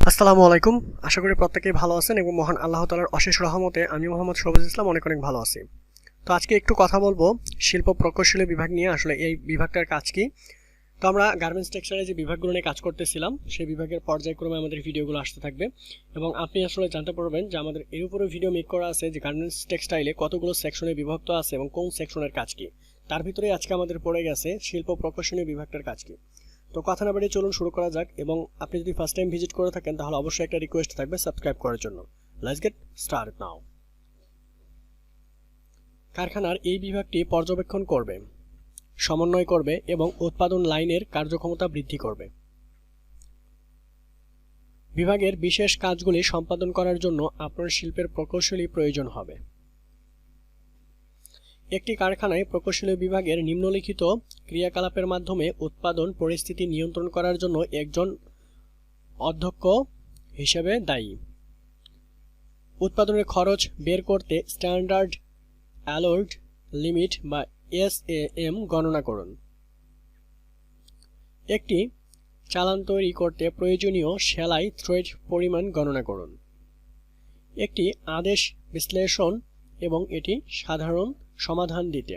আসসালামু আলাইকুম। আশা করি প্রত্যেকেই ভালো আছেন এবং মহান আল্লাহ তাআলার অশেষ রহমতে আমি মোহাম্মদ শোভাজ ইসলাম অনেক ভালো আছি। তো আজকে একটু কথা বলবো শিল্প প্রকৌশলী বিভাগ নিয়ে। আসলে এই বিভাগটার কাজ কি? তো আমরা গার্মেন্টস টেক্সটাইলে যে বিভাগগুলো নিয়ে কাজ করতেছিলাম সেই বিভাগের পর্যায়ক্রমে আমাদের ভিডিওগুলো আসতে থাকবে এবং আপনি আসলে জানতে পারবেন যে আমাদের এর উপরে ভিডিও মেক করা আছে যে গার্মেন্টস টেক্সটাইলে কতগুলো সেকশনে বিভক্ত আছে এবং কোন সেকশনের কাজ কি। তার ভিতরে আজকে আমাদের পড়ে গেছে শিল্প প্রকৌশলী বিভাগটার কাজ কি। তো কথা না বাড়িয়ে চলুন শুরু করা যাক। এবং আপনি যদি ফার্স্ট টাইম ভিজিট করে থাকেন তাহলে অবশ্যই একটা রিকোয়েস্ট থাকবে সাবস্ক্রাইব করার জন্য। Let's get start now. কারখানার এই বিভাগটি পর্যবেক্ষণ করবে, সমন্বয় করবে এবং উৎপাদন লাইনের কার্যক্ষমতা বৃদ্ধি করবে। বিভাগের বিশেষ কাজগুলি সম্পাদন করার জন্য আপনার শিল্পের প্রকৌশলী প্রয়োজন হবে। একটি কারখানায় প্রকৌশলী বিভাগের নিম্নলিখিত ক্রিয়াকলাপের মাধ্যমে উৎপাদন পরিস্থিতি নিয়ন্ত্রণ করার জন্য একজন অধ্যক্ষ হিসেবে দায়ী। উৎপাদনের খরচ বের করতে স্ট্যান্ডার্ড অ্যালোড লিমিট বা SAM গণনা করুন। একটি চালান তৈরি করতে প্রয়োজনীয় সেলাই থ্রেড পরিমাণ গণনা করুন। একটি আদেশ বিশ্লেষণ এবং এটি সাধারণ সমাধান দিতে।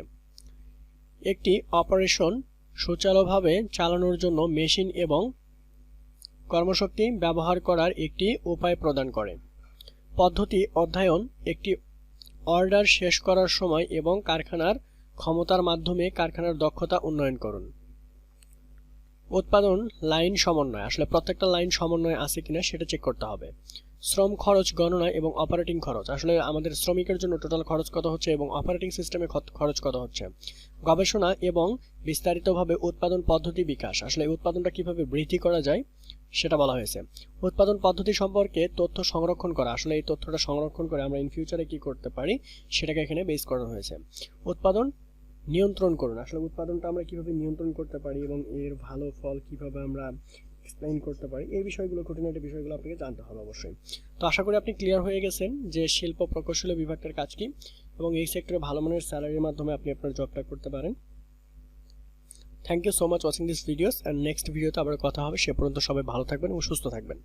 একটি অপারেশন সুচারুভাবে চালানোর জন্য মেশিন এবং কর্মশক্তি ব্যবহার করার একটি উপায় প্রদান করে। পদ্ধতি অধ্যয়ন একটি অর্ডার শেষ করার সময় এবং কারখানার ক্ষমতার মাধ্যমে কারখানার দক্ষতা উন্নয়ন করুন। উৎপাদন লাইন সমন্বয়, আসলে প্রত্যেকটা লাইন সমন্বয় আছে কিনা সেটা চেক করতে হবে। শ্রম খরচ গণনা এবং অপারেটিং খরচ, আসলে আমাদের শ্রমিকের জন্য টোটাল খরচ কত হচ্ছে এবং অপারেটিং সিস্টেমে খরচ কত হচ্ছে। গবেষণা এবং বিস্তারিতভাবে উৎপাদন পদ্ধতি বিকাশ, আসলে উৎপাদনটা কিভাবে বৃদ্ধি করা যায় সেটা বলা হয়েছে। উৎপাদন পদ্ধতি সম্পর্কে তথ্য সংরক্ষণ করা, আসলে এই তথ্যটা সংরক্ষণ করে আমরা ইন ফিউচারে কি করতে পারি সেটাকে এখানে বেস করা হয়েছে। উৎপাদন নিয়ন্ত্রণ করুন, আসলে উৎপাদনটা আমরা কিভাবে নিয়ন্ত্রণ করতে পারি এবং এর ভালো ফল কিভাবে আমরা এক্সপ্লেইন করতে পারি, এই বিষয়গুলো খুঁটিনাটি বিষয়গুলো আপনাকে জানতে হবে অবশ্যই। তো আশা করি আপনি ক্লিয়ার হয়ে গেছেন যে শিল্প প্রকৌশলী বিভাগটার কাজ কি এবং এই সেক্টরে ভালো মানের স্যালারির মাধ্যমে আপনি আপনার জবটা করতে পারেন। Thank you so much watching this videos, and next ভিডিওতে আবার কথা হবে। সে পর্যন্ত সবাই ভালো থাকবেন এবং সুস্থ থাকবেন।